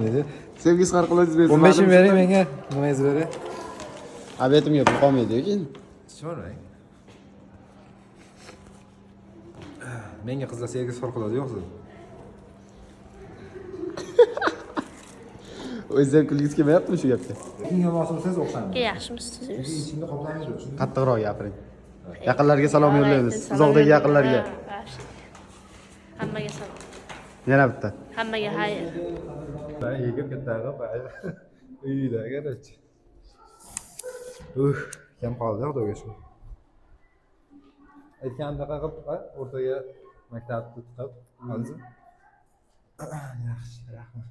qolmaydi. Sevgisi qarqalaysiz bersin. 15 ming bering menga, nimangizni bering. Abetimga pul qolmaydi keyin. So'rang. Menga qizlar sevgisi farqiladi yo'qsiz. O'zingiz ham kulgingiz kelmayaptimi shu gapga? Kimga munosib bo'lsangiz o'xshaymiz. Yaxshimisiz? Ichingda qoplaymiz shuni. Qattiqroq gapiring. Yaqinlarga salom yo'llaymiz. Uzoqdagi yaqinlarga. Hammaga salom. Yana bitta. Hammaga xayr. Ben yigit kattaga bayra. Uyda garach. Kim qoldi xudoga shu. Aytgandaqa qilib, o'rtaga maktabni tiqib, hozir. Yaxshi, rahmat.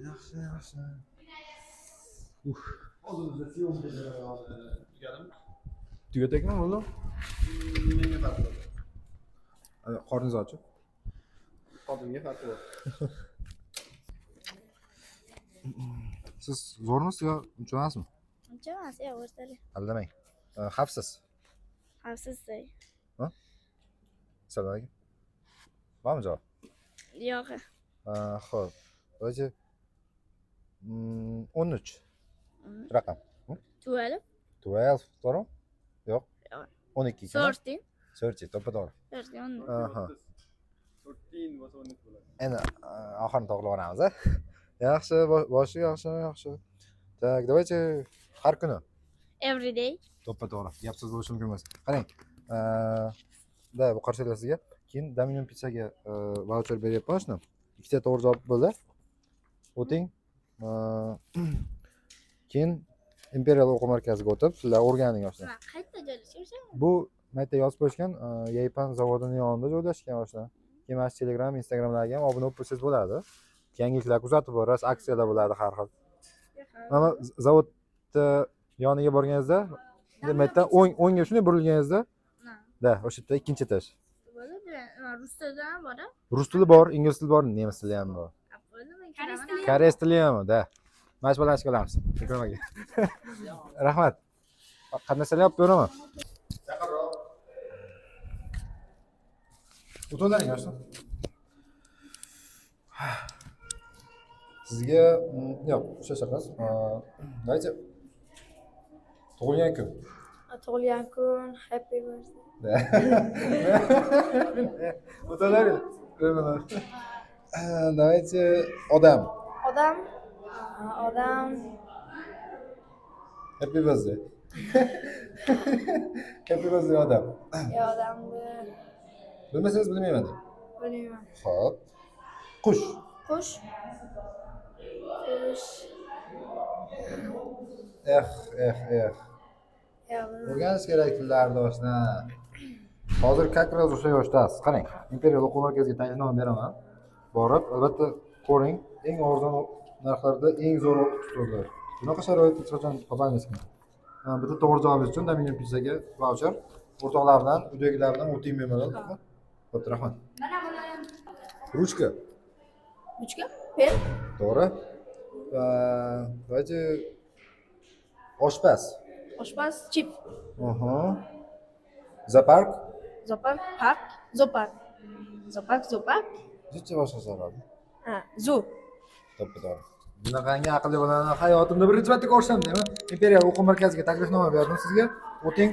Yaxshi. Hozirda syomka tugadim. Tugatakmi o'g'lim? Menga farqi yo'q. Qorningiz ochib. Qodimga farqi yo'q. Siz zo'rmisiz yo uncha emasmi? Uncha emas, o'rtali. Aldamang. Xavfsiz. Xavfsizday. Ha? Salom aka. Bormi javob? Yo'q. Xo'p. O'zi 13 raqam. 12. 12, to'g'rimi? Yo'q. 12. 14. 14, to'g'ri. 14. Aha. 14 bo'lsa 12 bo'ladi. Endi oxirini to'g'rilayveramiz, a? Yaxshi, boshi yaxshi. Tak, давайте har kuni. Every day. To'g'ri. Gapsiz bo'lishi mumkin emas. Qarang. Da bu qarshida sizga. Keyin Dominion pizzaga voucher beryapman shuni. Ikkita to'g'ri javob bo'ldi. O'ting. Keyin Imperial o'quv markaziga o'tib, sizlar o'rganing yoshlar. Qayerda joylashgan? Bu mayta yozib qo'yishgan, Yaypan zavodining yonida joylashgan yoshlar. Keyin mana Telegram, Instagramlarga ham obuna bo'lsangiz bo'ladi. Yangiliklar kuzatib borasiz, aksiyalar bo'ladi har xil. Mana zavodni yoniga borganingizda, mayta o'ngga shunday burilganingizda, da, o'sha yerda ikkinchi etash. Rus tilida ham bor. Rus tili bor, ingliz tili bor, nemis tili ham bor. Koreys tili ham, da. Mash bilan ishlaymiz. Ikromaga. Rahmat. Qanday narsalar olib beraman? Yaqinroq. O'tolaring yoshlar. Sizga yo'q, o'sha emas. Давайте. Tug'ilgan kun. Tug'ilgan kun, happy birthday. O'tolaring. Давайте odam. Odam. Happy birthday. Happy birthday odam. Odamni Bilmasangiz bilmayman deb. bilmayman. Xo'p. Qush. Qush. O'rganish kerak tillarni do'stlar. Hozir как раз o'sha yoshdasiz. Qarang, Imperial o'quv markaziga taklifnoma beraman. Borib, albatta ko'ring, eng arzon narxlarda eng zo'r ustozlar. Bunaqa sharoitda hech qachon topolmaysiz. Bitta to'g'ri javobingiz uchun Dominion pizzaga voucher, o'rtoqlar bilan, uydagilar bilan o'ting bemalol. Xo'p, rahmat. Ruchka. Pen. To'g'ri. Давайте oshpaz. Oshpaz, chip. Aha. Zoopark. Zopark. Necha boshqa so'radi? Zoo. To'g'ri. Bunaqangi aqlli bolalarni hayotimda birinchi marta ko'rsam deyman. Imperial o'quv markaziga taklifnoma berdim sizga. O'ting.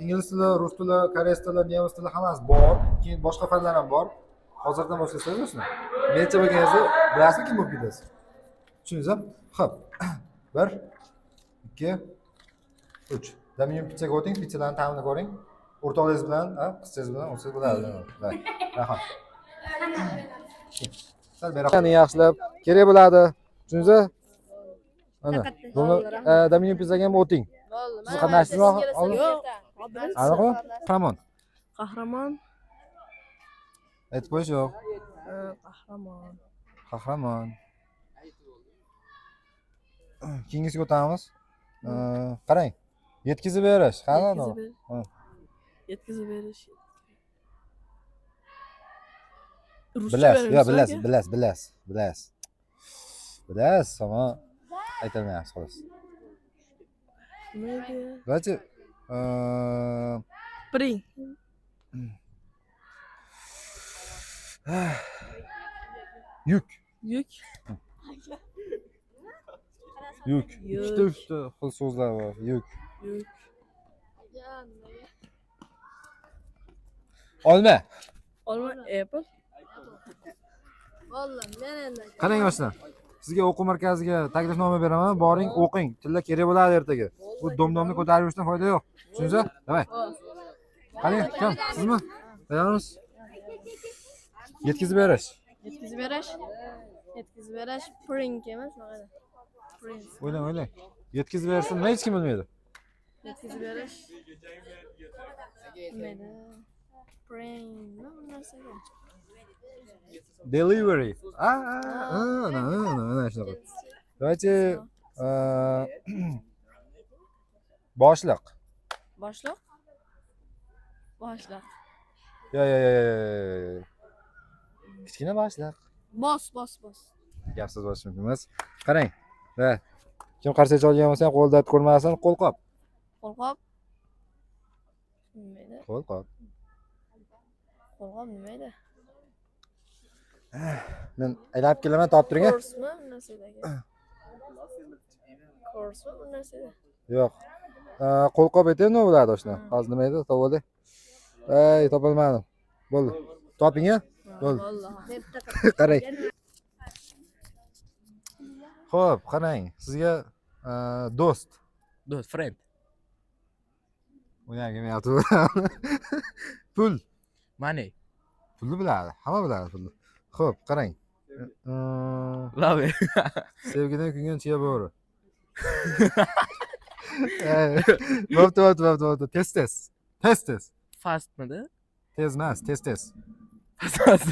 Ingliz tili, rus tili, koreys tili, nemis tili hammasi bor. Keyin boshqa fanlar ham bor. Hozirdan boshlasangiz o'shni. Necha bo'lganingizda bilasizmi kim bo'lib ketasiz? Tushundingizmi? Xo'p. 1 2 3. Dominion pizzaga o'ting, pizzalarni ta'mini ko'ring. O'rtoqlaringiz bilan, qizchangiz bilan o'tsangiz bo'ladi. Rahmat. Sal beraman. Yaxshilab kerak bo'ladi. Tushundingizmi? Mana. Buni Dominion pizzaga ham o'ting. Siz qatnashdingizmi? Yo'q. Aniqmi? Qahramon. Qahramon. Aytib qo'yish yo'q. Qahramon. Keyingisiga o'tamiz. Qarang. Yetkazib berish. Qani? Yetkazib berish. Bilasiz, ama aytolmayapsiz xolos. Давайте Bring. yuk. Yuk. Yuk. Yuk. Uchta xil so'zlar bor. Yuk. Yuk. Olma. Olma. Apple. Qarang yoshlar. Sizga o'quv markaziga taklifnoma beraman. Boring, o'qing. Tilla kerak bo'ladi ertaga. Bu domdomni ko'tarib yurishdan foyda yo'q. Tushundingizmi? Davay. Qarang, kim? Sizmi? Tayyormisiz? Yetkazib berish. Yetkazib berish. Yetkazib berish. Print emas, naqada. Print. O'ylang. Yetkazib berishni nima hech kim bilmaydi. Yetkazib berish. Bilmaydi. Print. Nima bu narsaga? Delivery. Ana shunaqa. Давайте boshliq. Boshliq. Boshliq. Yo. Kichkina boshliq. Boss. Gapsiz bo'lishi mumkin emas. Qarang. Ha. Kim qarsak olgan bo'lsa ham qo'lda ko'rmasin, qo'lqop. Qo'lqop. Bilmaydi. Qo'lqop. Qo'lqop nima edi? Men aylab kelaman, topib turing. Korsmi bu narsadagi? Korsmi bu narsada? Yo'q. Qo'lqop aytib nima bo'ladi o'shani? Hozir nima edi? Topoldi. Ey, topolmadim. Bo'ldi. Toping-a? Bo'ldi. Vallahi. Qarang. Xo'p, qarang. Sizga do'st. Do'st, friend. O'ynamayapti. Pul. Money. Pulni biladi. Hamma biladi pulni. Xo'p, qarang. Love. Sevgidan kuygan chiya bo'ri. Bo'pti. Tez. Fastmidi? Tez emas, tez. Fast.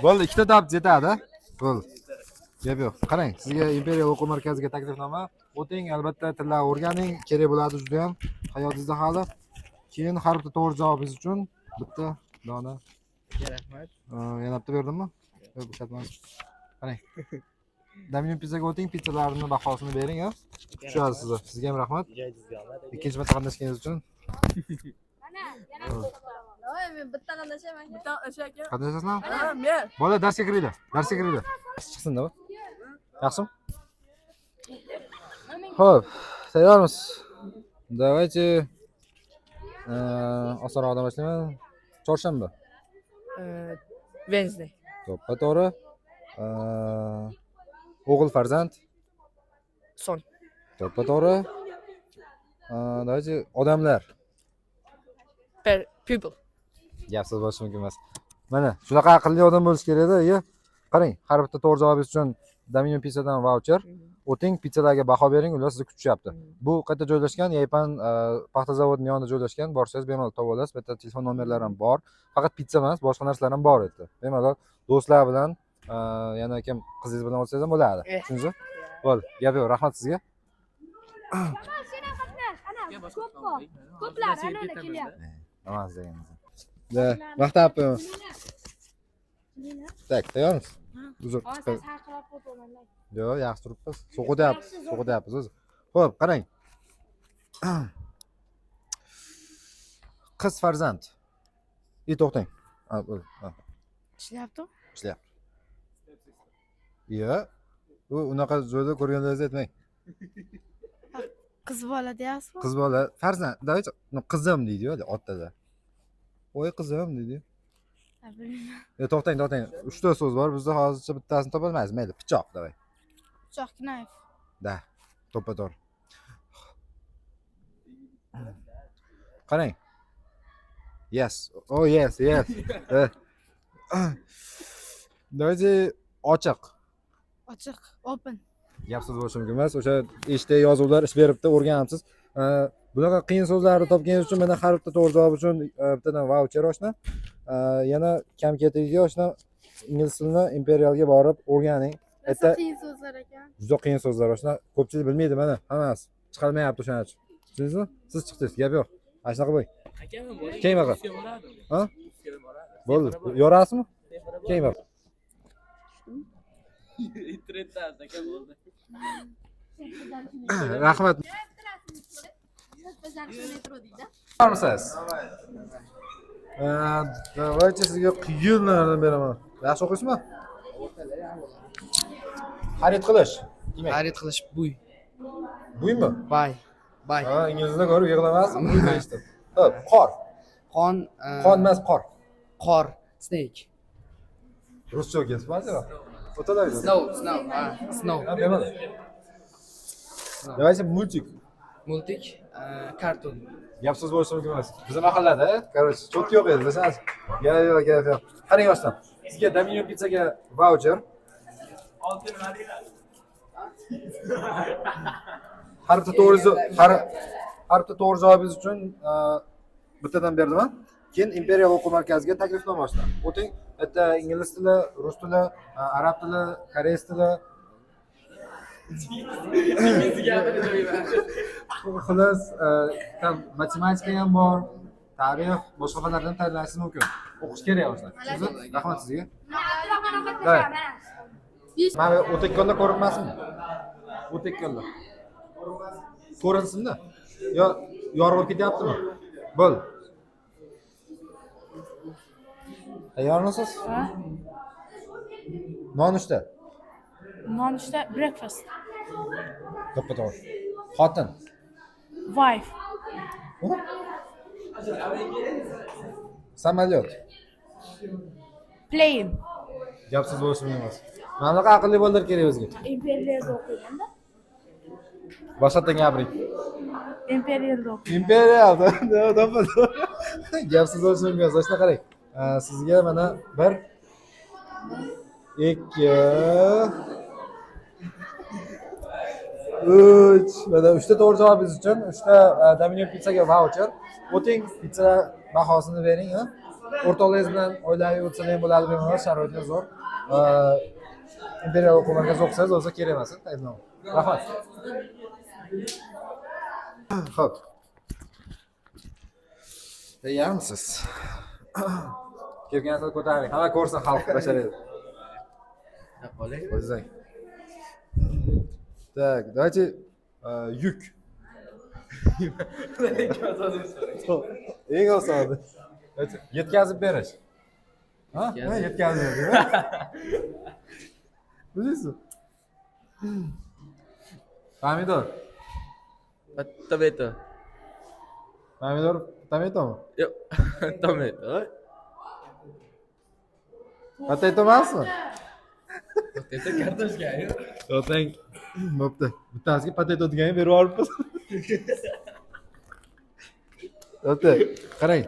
Bo'ldi, ikkita topib yetadi. Bo'ldi. Gap yo'q. Qarang, sizga Imperial o'quv markaziga taklifnoma. O'ting, albatta tillar o'rganing, kerak bo'ladi juda ham hayotingizda hali. Keyin har bitta to'g'ri javobingiz uchun bitta dona. Rahmat. Yana bitta berdimmi? Yo'q, bo'shatmas. Qarang. Dominion pizzaga o'ting, pizzalarning bahosini bering, ha. Tushadi sizga. Sizga ham rahmat. Ikkinchi marta qatnashganingiz uchun. Men bitta qandashaman. Bitta qandashaman. Qatnashasizmi? Ha, men. Bola darsga kiringlar. Chiqsin-da. Yaxshimi? Xo'p, tayyormisiz? Давайте osonroqdan boshlayman. Chorshanba. Wednesday. To'g'ri. O'g'il farzand. Son. To'g'ri. Давайте odamlar. People. Gapsiz bo'lishi mumkin emas. Mana shunaqa aqlli odam bo'lish kerak-da. Qarang, har bitta to'g'ri javobingiz uchun Dominion pizzadan voucher. O'ting, pizzalarga baho bering, ular sizni kutishyapti. Bu qayerda joylashgan? Yaypan paxta zavodining yonida joylashgan. Borsangiz bemalol topa olasiz. Bu yerda telefon nomerlari ham bor. Faqat pizza emas, boshqa narsalar ham bor edi. Bemalol do'stlar bilan, yana kim qizingiz bilan olsangiz ham bo'ladi. Tushundingizmi? Bo'ldi. Gap yo'q. Rahmat sizga. Ko'plar ana kelyapti. Namaz deganimiz. Da, maktab. Tak, tayyormisiz? Uzr. Yo'q, yaxshi turibmiz. So'qidyapmiz o'zi. Xo'p, qarang. Qiz farzand. To'xtang. Ishlayapti? Ishlayapti. Yo'q. U unaqa joyda ko'rganlaringizni aytmang. Qiz bola deyapsizmi? Qiz bola, farzand, давайте, qizim deydi-yu, otada. Voy qizim deydi. Bilmayman. To'xtang. 3 ta so'z bor. Bizda hozircha bittasini topolmaymiz. Mayli, pichoq, davay. Pichoq, knife. Da, to'ppa-to'g'ri. Qarang. Yes. Oh, yes. Давайте ochiq. Ochiq, open. Gapsiz bo'lishi mumkin emas. O'sha eshitda yozuvlar ish beribdi, o'rganibsiz. Bunaqa qiyin so'zlarni topganingiz uchun mana har bitta to'g'ri javob uchun bittadan voucher oshna. Yana kam ketiga oshna ingliz tilini Imperialga borib o'rganing. Nasa qiyin so'zlar ekan. Juda qiyin so'zlar oshna. Ko'pchilik bilmaydi mana, hammasi chiqarmayapti o'shaning uchun. Tushundingizmi? Siz chiqdingiz, gap yo'q. Mana shunaqa bo'ling. Keyin baqa. Ha? Bo'ldi. Yorasizmi? Keyin baqa. Rahmat. Bormisiz? Давайте sizga qiyin narsalardan beraman. Yaxshi o'qiysizmi? Xarid qilish. Demak, Xarid qilish buy. buymi? Bay. Bay. Ha, inglizda ko'rib yig'lamasdim. Buy deyishdim. Xo'p, qor. Qon. Qon emas, qor. Qor. Snake. Ruscha o'qiyapsiz-ku? O'tadi. Snow. Snow. Ha, bemalol. Давайте multik. Multik. Kartun. Gapsiz bo'lishi mumkin emas. Bizning mahallada, короче, cho'tki yo'q edi, desam. Gap yo'q. Qarang yoshdan. Sizga Dominion pizzaga voucher. Har bitta to'g'ri javobingiz uchun bittadan berdim. Keyin Imperial o'quv markaziga taklifnoma ochdim. O'ting, bitta ingliz tili, rus tili, arab tili, koreys tili. Xullas, tam matematika ham bor, tarix, boshqa fanlardan tanlashingiz mumkin. O'qish kerak o'zida. Rahmat sizga. Davay. Mana o'takkonda ko'rinmasmi? O'takkonda. Ko'rinsinmi? Yo yorib ketyaptimi? Bo'l. Tayyormisiz? Ha? Nonushta. Nonushta breakfast. To'ppa-to'g'ri. Xotin. Wife. Samolyot. Plane. Gapsiz bo'lishi mumkin emas. Mana bunaqa aqlli bolalar kerak bizga. Imperialda o'qiganda. Boshqatdan gapiring. Imperialda o'qi. Imperial. Gapsiz bo'lishi mumkin emas. Shuna qarang. Sizga mana 1 2 3 mana 3 ta to'g'ri javobingiz uchun 3 ta Dominion pizzaga voucher. O'ting, pizza bahosini bering, ha. O'rtoqlaringiz bilan oilaviy o'tsangiz ham bo'ladi, bemalol, sharoitlar zo'r. Imperial o'quv markazi o'qisangiz o'zi kerak emas, tayinlov. Rahmat. Xo'p. Tayyormisiz? Kelgansiz ko'taring. Hamma ko'rsin xalq basharasi. O'zing. Так, давайте yuk. Eng osoni. Yetkazib berish. Ha? Yetkazib berish. Bilasizmi? Pomidor. Tomato. Pomidor, tomatomi? Yo'q. Tomato. Potato emasmi? Potato kartoshka-yu. O'tang. Bo'pti. Bittasiga potato degan berib yuboribmiz. O'tdi. Qarang.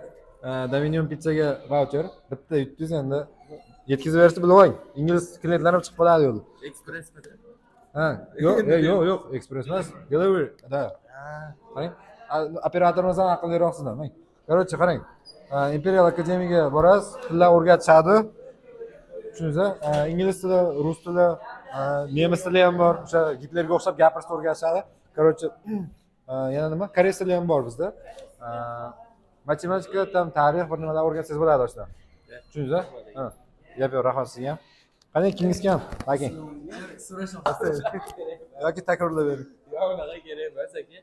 Dominion pizzaga voucher. Bitta yutdingiz endi yetkazib berishni bilib oling. Ingliz klientlar ham chiqib qoladi yo'lda. Expressmidi? Ha, yo'q, express emas. Delivery. Da. Qarang. Operatorimiz ham aqlliroq sizdan. Mang. Короче, qarang. Imperial Akademiyaga borasiz, tillar o'rgatishadi. Tushundingizmi? Ingliz tili, rus tili, nemis tili ham bor. O'sha Gitlerga o'xshab gapirishni o'rgatishadi. Короче, yana nima? Koreys tili ham bor bizda. Matematika, tam tarix bir nimalar o'rgatsangiz bo'ladi o'shda. Tushundingizmi? Ha. Gap yo'q, rahmat sizga ham. Qanday kingiz kam? Baking. Yoki takrorlab bering. Yo'q, unaqa kerak emas aka.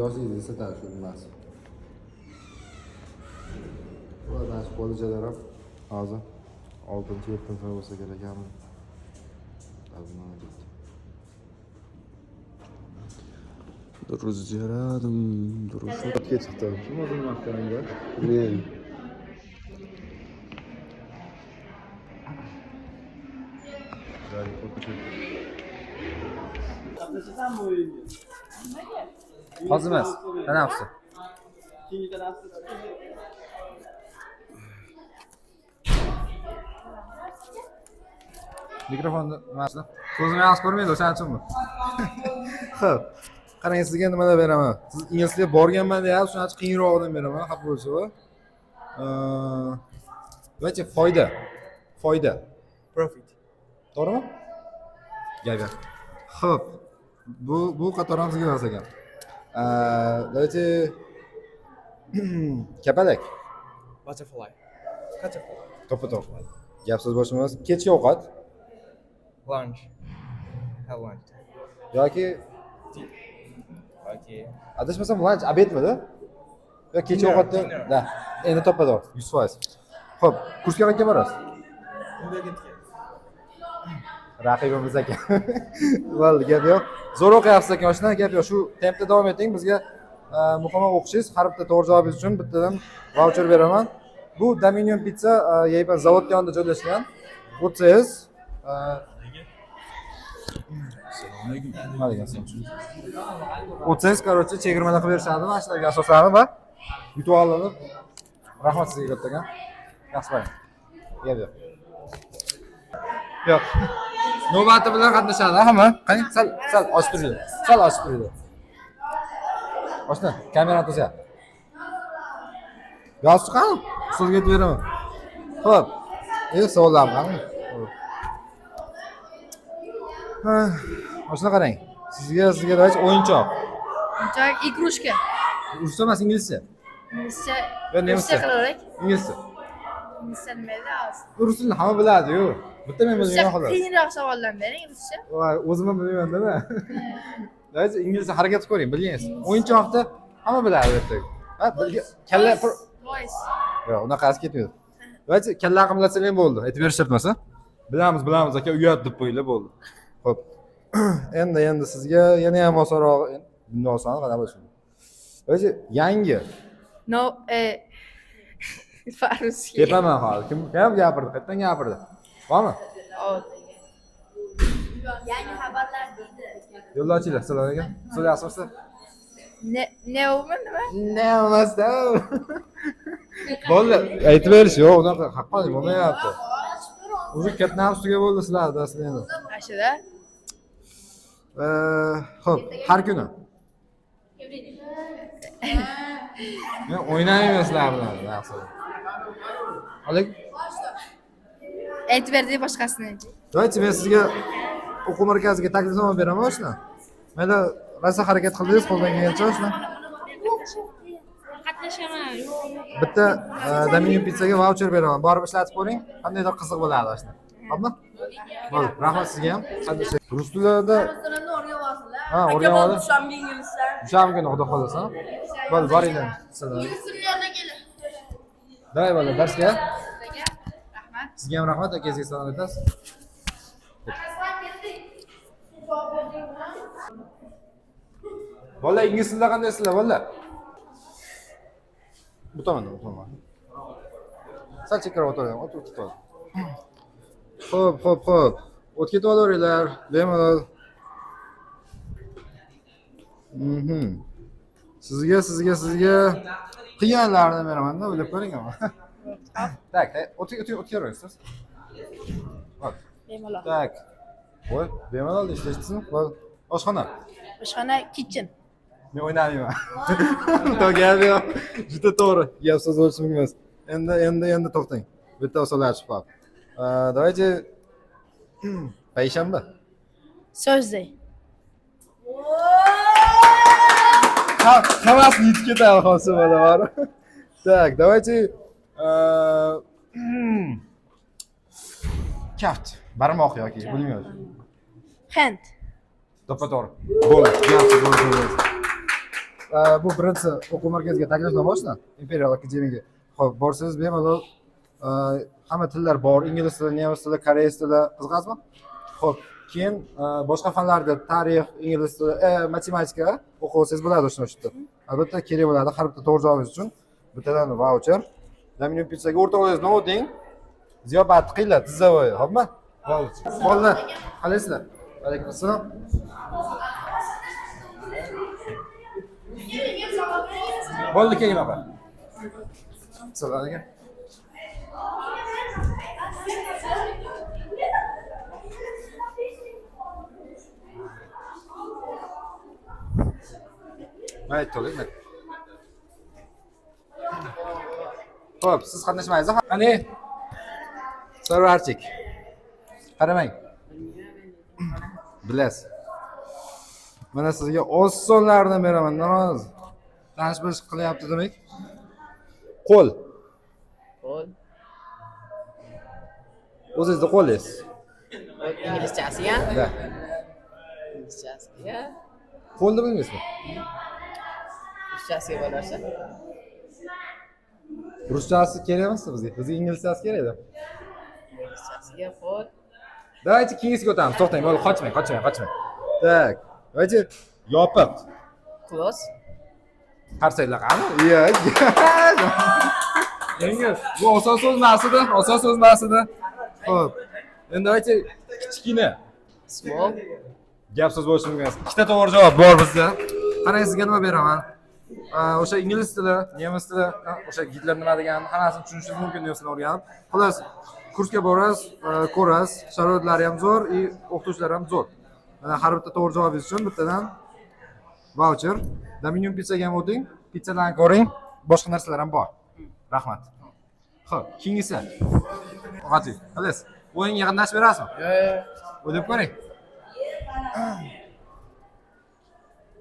Yozaydi satadi shu nimasi. Ulardan shu qo'lijalar ham hozir 6-7 so'm bo'lsa kerak ekanmi? Друзья, друзья. O'tga chiqdi. Kim o'zini maqtaganga? Men. Hozir emas. Tanaffus. Mikrofonni emasmi? Ko'zim yaxshi ko'rmaydi, o'shaning uchunmi? Xo'p. Qarang, sizga nimalar beraman? Siz ingliz tiliga borganman deyapsiz, shuning uchun qiyinroqdan beraman, xafa bo'lishsiz. Давайте foyda. Profit. To'g'rimi? Gap. Xo'p. Bu qator ham sizga emas ekan. Давайте kapalak. Butterfly. Butterfly. To'ppa-to'p. Gap so'z boshimiz kechki ovqat Lunch. Have lunch. yoki Okay. adashmasam lunch obedmidi? Yo kechki Dinner, ovqatda. dinner. Da, endi to'ppa-to'p 100%. Xo'p, kursga qancha borasiz? Raqibimiz ekan. Bo'ldi, gap yo'q. Zo'r o'qiyapsiz ekan, oshna, gap yo'q. Shu tempda davom eting. Bizga muhimi o'qishingiz. Har bitta to'g'ri javobingiz uchun bittadan voucher beraman. Bu Dominion Pizza Yayban zavod yonida joylashgan. O'tsangiz o'tsangiz, короче, chegirmalar qilib berishadi, mana shularga asoslanib va yutib olib. Rahmat sizga kattagan. Yaxshi bo'ling. Gap yo'q. Yo'q. Navbati bilan qatnashadi hamma. Qani, sal ochib turadi. Sal ochib turadi. Oshna, kamerani to'sa. Yo'q, qani? Sizga aytib beraman. Xo'p. Savollar qani? Ha, oshna qarang. Sizga davach o'yinchoq. Joy igrushka. Ruscha emas, inglizcha. Inglizcha. Yo, nemischa. qilaverak. Inglizcha. Inglizcha nima edi? Rus tilini hamma biladi-yu. Bitta men bilmayman xolos. Qiyinroq savollar bering ruscha. Voy, o'zim ham bilmayman-da. Davach inglizcha harakat qilib ko'ring, bilgansiz. O'yinchoqda hamma biladi ertaga. Ha, kalla Voice. yo'q, unaqasi ketmaydi. Davach kalla aqllatsalar ham bo'ldi. Aytib berishibmasa? Bilamiz aka, uyat deb qo'yinglar bo'ldi. Xo'p. Endi sizga yana ham osonroq, bundan oson qana bo'lsin. Davach yangi. No, Farusga. Kepaman hozir. Kim gapirdi? Qayerdan gapirdi? Bormi? Yangi xabarlar deydi. Yo'ldochilar, assalomu alaykum. Sizlar yaxshimisiz? Ne nima? Ne emasda. Bo'ldi, aytib berish yo'q, unaqa haqqoniy bo'lmayapti. O'zi katta ustiga bo'ldi sizlarda aslida endi. Ashida. Xo'p, har kuni. Men o'ynayman sizlar bilan, yaxshi. Olik. Aytib berdi boshqasini. Давайте men sizga o'quv markaziga taklifnoma beraman shuna. Mayli rosa harakat qildingiz, qo'ldan kelgancha shuna. Qatnashaman. Bitta Dominion Pizzaga voucher beraman. Borib ishlatib ko'ring. Qandaydir qiziq bo'ladi shuna. Xo'pmi? Bo'ldi, rahmat sizga ham. Rus tilida Restoranda o'rganyapsizlar. ha, o'rganib Shamga inglizlar. Shamga kuni xudo xolasa. Bo'ldi, boringlar. Sizlar. Sizlarga kelin. Davay bola, darsga. Rahmat. Sizga ham rahmat, akangizga salom aytasiz. Bola, ingliz tilida qandaysizlar, bola? Bu tomondan. Sal chekkaroq o'tiring, o'tirib ketadi. Xo'p. O'tib ketib olaveringlar, bemalol. Sizga qiyinlarni beraman-da, o'ylab ko'ring ama. Tak, o'tiravering siz. Hop. Bemalol. Tak. Voy, bemalol ishlashdingizmi? Voy, oshxona. Oshxona kitchen. Men o'ynamayman. To'g'ri yo'q. Juda to'g'ri. Gap so'z bo'lishi mumkin emas. Endi to'xtang. Bitta usullar chiqib qoldi. Давайте payshanba. Thursday. Hammasini yetib ketadi hozir mana bor. Так, давайте kaft, barmoq yoki bilmayman. Hand. To'ppa-to'g'ri. Bo'ldi. Bo'ldi. Bu birinchi o'quv markaziga taklifnoma ochdi. Imperial akademiyaga. Xo'p, borsangiz bemalol hamma tillar bor. Ingliz tili, nemis tili, koreys tili qiziqasizmi? Xo'p, keyin boshqa fanlarda tarix, ingliz tili, matematika o'qisangiz bo'ladi o'sha yerda. Albatta kerak bo'ladi har bitta to'g'ri javobingiz uchun bittadan voucher. Dominion Pizzaga o'rtoqlaringiz nima o'ting? Ziyobat qilinglar, tizavoy, xo'pmi? Bo'ldi. Qalaysizlar? Alaykum assalom. Bo'ldi, keling opa. Assalomu alaykum. Mayli, to'ling. Xo'p, siz qatnashmaysiz. Qani, Sarvarchik. Qaramang. Bilasiz. Mana sizga osonlardan beraman. Namoz. Tanish qilyapti demak. Qo'l. Qo'l. O'zingizning qo'lingiz. Inglizchasiga? Da. Inglizchasiga? Qo'lni bilmaysizmi? Ruschasiga bo'larsa? Ruschasi kerak emasmi bizga? Bizga inglizchasi kerak-da. Inglizchasiga qo'l. Давайте keyingiga o'tamiz. To'xtang, bo'ldi, qochmang. Tak. Давайте yopiq. Close. Qarsanglar qani? Yengil. Bu oson so'z emas edi. Xo'p. Endi давайте kichkina. Small. Gap so'z bo'lishi mumkin emas. Ikkita to'g'ri javob bor bizda. Qarang, sizga nima beraman? O'sha ingliz tili, nemis tili, o'sha Gitler nima deganini hammasini tushunishingiz mumkin nemisini o'rganib. Xullas, kursga borasiz, ko'rasiz, sharoitlari ham zo'r, o'qituvchilar ham zo'r. Mana har bitta to'g'ri javobingiz uchun bittadan voucher, Dominion pizzaga ham o'ting, pizzadan ko'ring, boshqa narsalar ham bor. Rahmat. Xo'p, keyingisi. Og'ati, xullas, o'yinga qatnashib berasizmi? Yo'q. O'ylab ko'ring.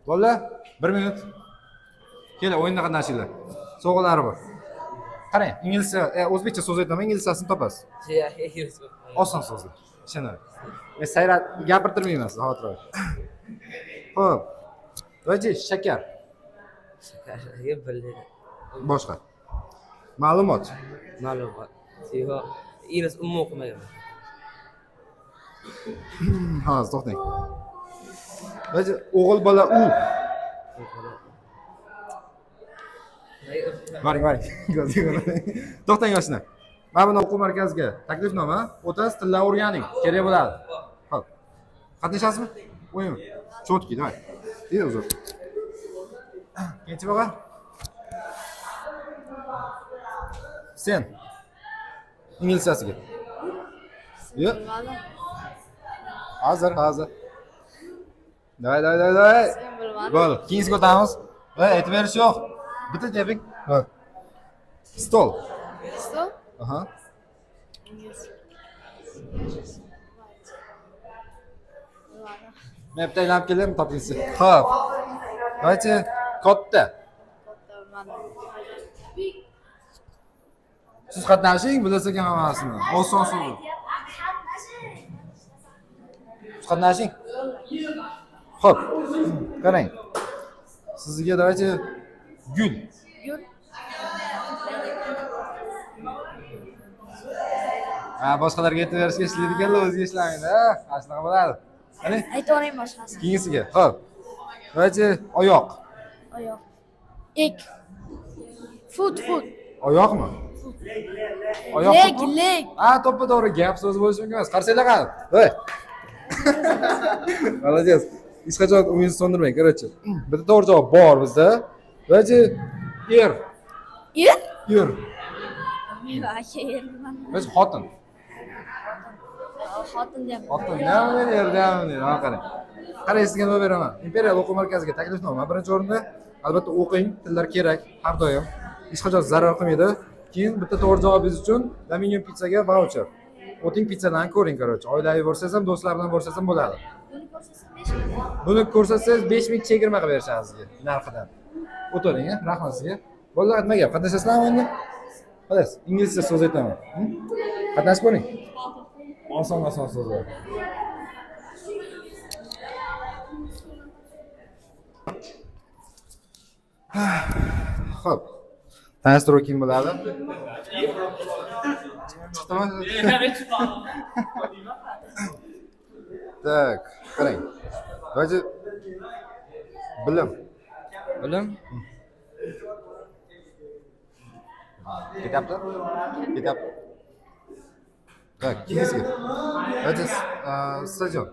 Bolalar, 1 minut. Keling, o'yinda qatnashinglar. Sovg'alari bor. Qarang, inglizcha, o'zbekcha so'z aytaman, inglizchasini topasiz. Oson so'zlar. Ishonavering. Men sayrat gapirtirmayman sizni, xavotir olmang. Xo'p. Vaji, shakar. Shakarga bildi. Boshqa. Ma'lumot. Ma'lumot. Yo'q. Ingliz umuman o'qimagan. Hozir to'xtang. Vaji, o'g'il bola u. Boring. To'xtang yoshlar. Mana buni o'quv markaziga taklifnoma, o'tasiz, tillar o'rganing, kerak bo'ladi. Xo'p. Qatnashasizmi? O'yin. Cho'tki, давай. Iди uzr. Ikkinchi bo'g'a. Sen. Inglizchasiga. Yo'q. Hozir. Давай. Sen bilmading. Bo'ldi. Keyingiga o'tamiz. Aytib berish yo'q. Bitta gaping. Xo'p. Stol. Stol? Aha. Men bitta aylanib kelaymi, topingizchi. Xo'p. Давайте katta. Siz qatnashing, bilasiz hammasini. Oson so'z. Siz qatnashing. Xo'p. Qarang. Sizga давайте gul. Boshqalarga aytib berishga ishlaydi ekanlar, o'ziga ishlamaydi. Ha, shunaqa bo'ladi. Qani? Aytavering boshqasini. Keyingisiga. Xo'p. Давайте oyoq. Oyoq. Ek. Foot. Oyoqmi? Oyoq. Leg. To'ppa-to'g'ri gap so'z bo'lishi mumkin emas. Qarsanglar qani? Voy. Молодец. Hech qachon umidingizni so'ndirmang, короче. Bitta to'g'ri javob bor bizda. Давайте er. Er? Biz xotin. Xotin deyapman. Xotin, nima? Ha, qarang. Qarang, sizga nima beraman? Imperial o'quv markaziga taklifnoma. Birinchi o'rinda albatta o'qing, tillar kerak har doim. Hech qachon zarar qilmaydi. Keyin bitta to'g'ri javobingiz uchun Dominion pizzaga voucher. O'ting pizzadan ko'ring, короче. Oilaviy bo'lsangiz ham, do'stlar bilan bo'lsangiz ham bo'ladi. Buni ko'rsatsangiz 5000 chegirma qilib berishadi sizga narxidan. O'tiring, rahmat sizga. Bolalar, nima gap? Qatnashasizlarmi endi? Xolos, inglizcha so'z aytaman. Qatnashib ko'ring. Oson so'zlar. Xo'p. Tanishtiruv kim bo'ladi? Chiqdimi? Tak, qarang. Vaji bilim. Ketyapti? Tak, keyingiga. Vaji stadion.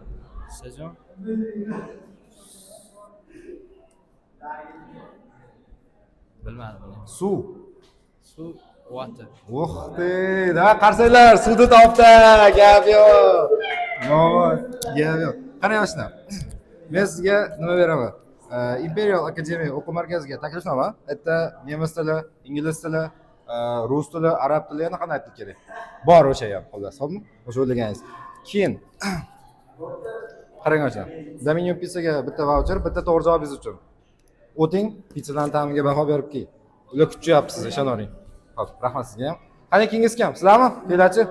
Bilmadim. Suv. Water. Da qarsanglar, suvni topdi. Gap yo'q. Voy, gap yo'q. Qani yoshlar. Men sizga nima beraman? Imperial Academy o'quv markaziga taklifnoma. Bitta nemis tili, ingliz tili, rus tili, arab tili yana qanday til kerak? Bor o'sha ham, xullas, xo'pmi? O'sha o'ylagansiz. Keyin qarang o'sha. Dominion pizzaga bitta voucher, bitta to'g'ri javobingiz uchun. O'ting, pizzadan ta'miga baho berib kel. Ular kutyapsiz, ishonavering. Xo'p, rahmat sizga ham. Qani kingiz kim? Sizlarmi? Kelachi.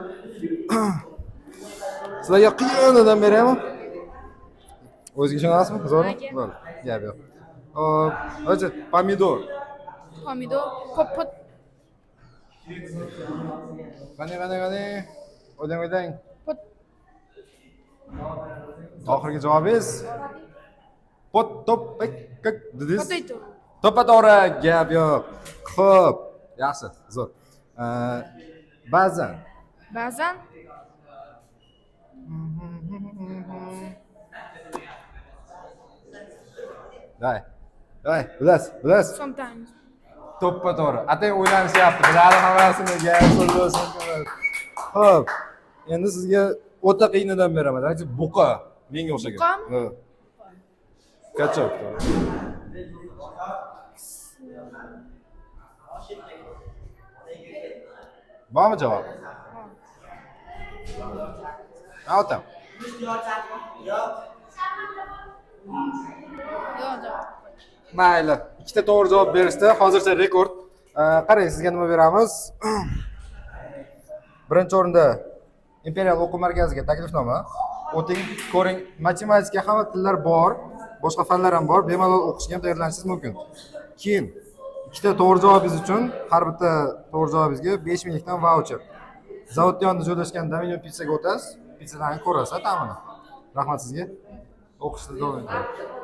Sizlarga qiyinidan beraymi? O'zingizga ishonasizmi? Zo'rmi? Bo'ldi. Gap yo'q. Hop, o'zi pomidor. Pomidor. Pop. Qani. O'ylang. Pot. Oxirgi javobingiz? Pot top dedingiz? Potato. To'ppa-to'g'ri, gap yo'q. Xo'p, yaxshi, zo'r. Ba'zan Ba'zan. Day, bilasiz. Sometimes. To'ppa-to'g'ri. Atay o'ylanishyapti. Biladi hammasini, gap so'zlasin. Xo'p, endi sizga o'ta qiyinidan beraman. Aytchi, buqa menga o'xshagan. Buqami? Ha. Kachop. Bormi javob? O'tam. Yo'q. Mayli. Ikkita to'g'ri javob berishdi. Hozircha rekord. Qarang, sizga nima beramiz? Birinchi o'rinda Imperial o'quv markaziga taklifnoma. O'ting, ko'ring, matematika hamma tillar bor, boshqa fanlar ham bor. Bemalol o'qishga ham tayyorlanishingiz mumkin. Keyin ikkita to'g'ri javobingiz uchun har bitta to'g'ri javobingizga 5 minglikdan voucher. Zavodda yonida joylashgan Dominion pizzaga o'tasiz. Pizzalarni ko'rasiz, ta'mini. Rahmat sizga. O'qishni davom ettiring.